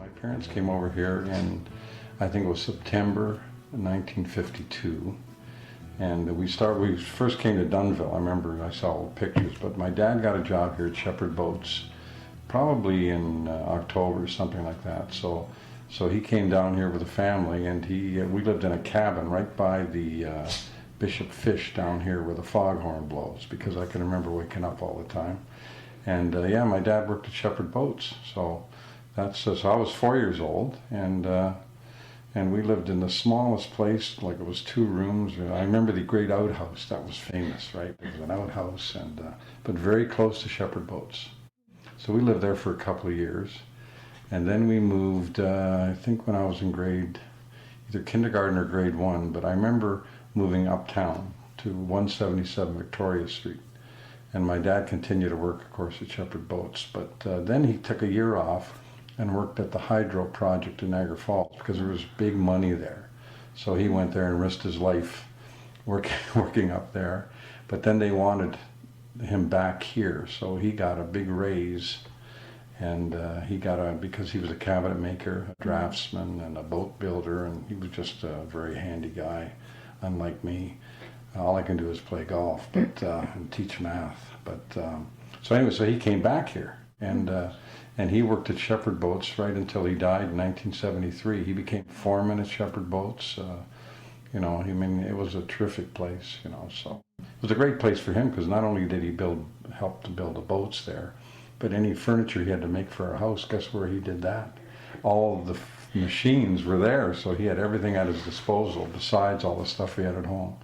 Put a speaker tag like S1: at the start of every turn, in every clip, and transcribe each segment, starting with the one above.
S1: My parents came over here in, I think it was September 1952, and we first came to Dunnville. I remember I saw old pictures, but my dad got a job here at Shepherd Boats, probably in October or something like that. So he came down here with a family, and we lived in a cabin right by the Bishop Fish down here where the foghorn blows, because I can remember waking up all the time. And yeah, my dad worked at Shepherd Boats, so so I was 4 years old, and we lived in the smallest place, like it was 2 rooms. I remember the great outhouse, that was famous, right? There was an outhouse, but very close to Shepherd Boats. So we lived there for a couple of years, and then we moved, I think when I was in either kindergarten or grade 1, but I remember moving uptown to 177 Victoria Street. And my dad continued to work, of course, at Shepherd Boats, but then he took a year off and worked at the hydro project in Niagara Falls because there was big money there. So he went there and risked his life working up there. But then they wanted him back here, so he got a big raise, and because he was a cabinet maker, a draftsman, and a boat builder, and he was just a very handy guy, unlike me. All I can do is play golf, and teach math. So anyway, so he came back here, and he worked at Shepherd Boats right until he died in 1973. He became foreman at Shepherd Boats. It was a terrific place, so it was a great place for him, because not only did he help to build the boats there, but any furniture he had to make for our house, guess where he did that? All of the machines were there, so he had everything at his disposal besides all the stuff he had at home.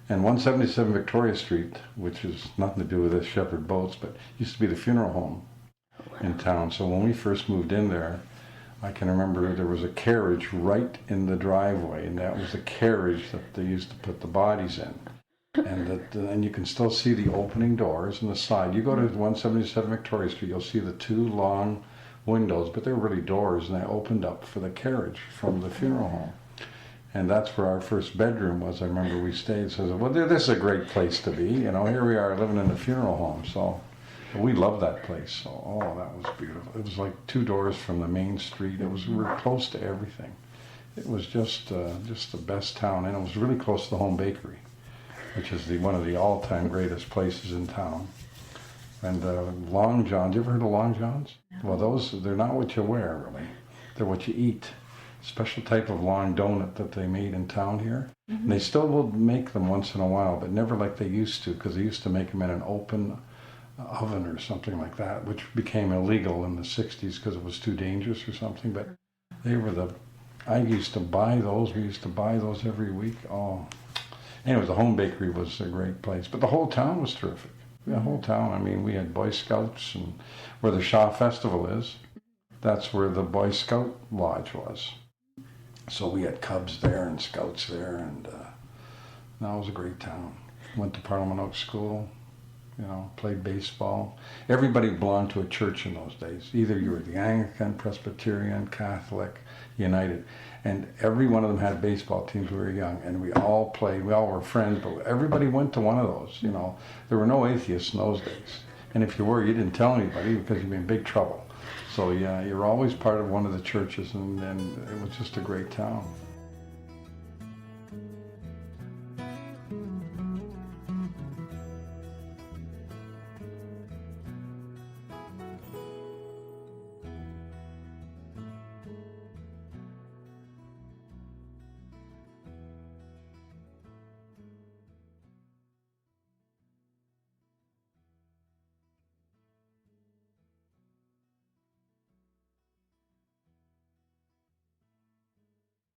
S1: And 177 Victoria Street, which has nothing to do with this Shepherd Boats, but used to be the funeral home in town. So when we first moved in there, I can remember there was a carriage right in the driveway, and that was the carriage that they used to put the bodies in. And you can still see the opening doors on the side. You go to 177 Victoria Street, you'll see the 2 long windows, but they're really doors, and they opened up for the carriage from the funeral home. And that's where our first bedroom was. I remember we stayed. So I said, well, this is a great place to be. Here we are living in a funeral home. So we loved that place. So, that was beautiful. It was like 2 doors from the main street. We were close to everything. It was just the best town. And it was really close to the home bakery, which is one of the all-time greatest places in town. And Long Johns. You ever heard of Long Johns? Well, they're not what you wear, really. They're what you eat. Special type of long donut that they made in town here. Mm-hmm. And they still will make them once in a while, but never like they used to, because they used to make them in an open oven or something like that, which became illegal in the 60s because it was too dangerous or something. But I used to buy those. We used to buy those every week. Anyway, the home bakery was a great place, but the whole town was terrific. The whole town. We had Boy Scouts, and where the Shaw Festival is, that's where the Boy Scout Lodge was. So we had Cubs there and Scouts there, and that was a great town. Went to Parliament Oaks School, played baseball. Everybody belonged to a church in those days. Either you were the Anglican, Presbyterian, Catholic, United, and every one of them had baseball teams when we were young, and we all played. We all were friends, but everybody went to one of those. There were no atheists in those days, and if you were, you didn't tell anybody because you'd be in big trouble. So yeah, you're always part of one of the churches, and it was just a great town.